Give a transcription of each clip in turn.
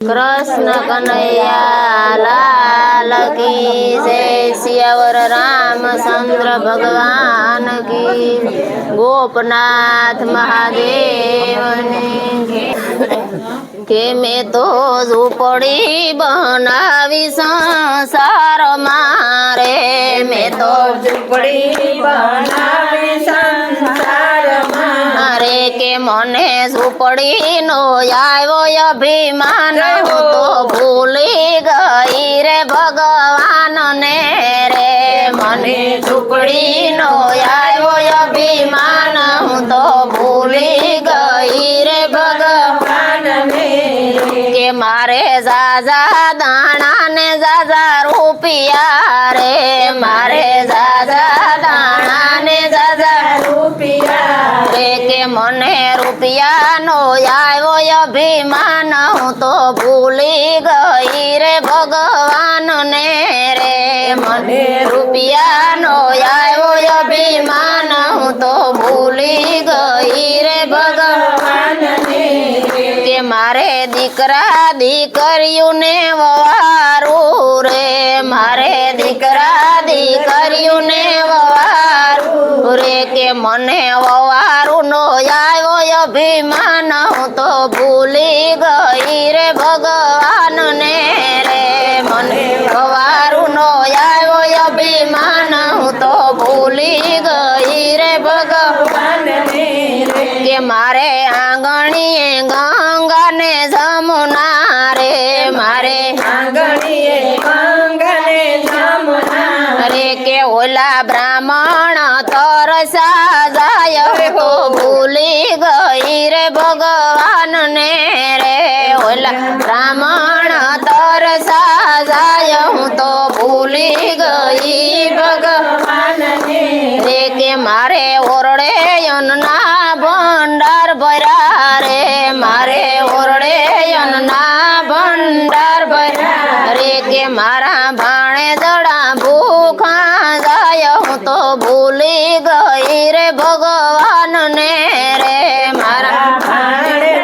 कृष्ण कन्हैया लाल की जय। सियावर रामचंद्र भगवान की। गोपनाथ महादेव ने के मैं तो झूपड़ी बनावी संसार मारे। मैं तो झूपड़ी बनावी संसार मारे के मने झूपड़ी नो आयो अभिमान हो तो भूली गई रे भगवान ने रे। मने झूपड़ी नो आयो अभिमान हूँ तो भूली गई रे भगवान ने के मारे जाजा दाना ने जाजा रुपया रे। मारे जाजा दाना ने जाजा रुपया रे के मने रुपया नो आयो अभिमान हूँ तो भूली गई रे भगवान ने रे। मने रुपया नो आयो अभिमान हूँ तो भूली गई रे भगवान ने के मारे दीकरा दीकरियों ने ववारू रे। मारे दीकरा दीकरियों ने ववारू रे के मने ववारू नो आयो अभिमान हूँ तो भूली गई रे भगवान ने रे। मने ववारू नो आयो अभिमान हूँ तो भूली गई रे भगवान ने के मारे आंगणीए गंगा ने जमुना रे। मारे आंगणीए गंगा ने जमुना रे के ओला ब्राह्मण तरसा जाय तो भूली गई रे भगवान ने रे। ओला ब्राह्मण तरसा जाय तो भूली गई भगवान ने रे के मारे ओरड़े अन्ना भंडार भरा रे। मारे ओरड़े अन्ना भंडार भरा रे के मारा भाणे जड़ा भूखा जाय तो भूली गई रे भगवान ने रे। मारा भाणे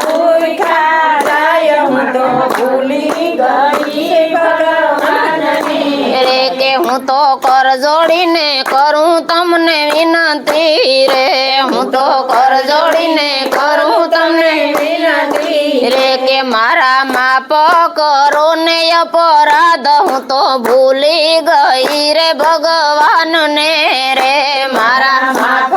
भूखा जाय तो भूली गई भगवान ने रे के हूँ तो कर जोड़ीने करूँ तमने विनती रे। हूँ तो कर जोड़ीने करूँ तमने विनती रे के मारा माप करो ने अपराध हूँ तो भूली गई रे भगवान ने रे। मारा माफ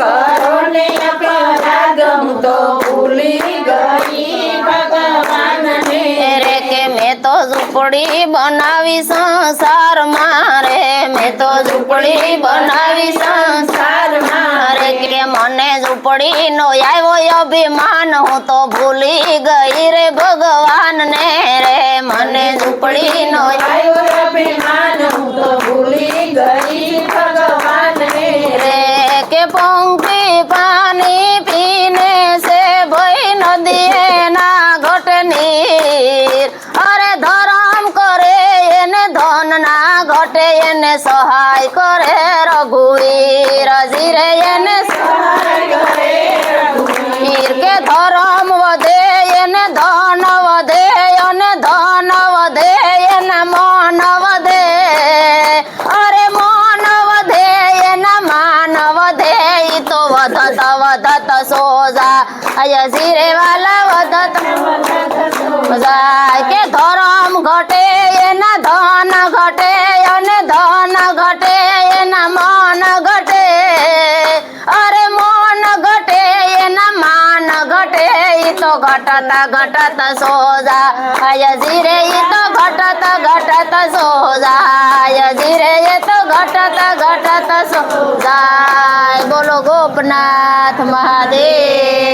करो ने अपराध हूँ तो भूली गई भगवान ने रे के मैं तो झूपड़ी बनावी संसार मारे। मैं तो झूपड़ी बनावी संसार मारे के मने झूपड़ी नो आयो अभिमान हूँ तो भूली गई रे भगवान ने रे। मने झूपड़ी नो आयो अभिमान हूँ तो भूली गई भगवान ने रे के पंक्ति पानी पीने से भई नदी ना घट नीर। अरे धर्म करे एने धन ना घटे एने सहाय करे रघुवीर जीरे एने सहाय करे वीर के धर्म वधे एने धन वधे एने धन वधे एने मन वधे। अरे मन वधे एने मान वधे ई तो वधत वधत सोजा आय जीरे वाला वधत जाय के धर्म घटे एना धन घटे एने धन घटे एना मन घटे। अरे मन घटे एना मान घटे ई तो घटत घटत सोजा आय जीरे ई तो घटत घटत सोजा आय जीरे ये तो घटत घटत सोजा। बोलो गोपनाथ महादेव।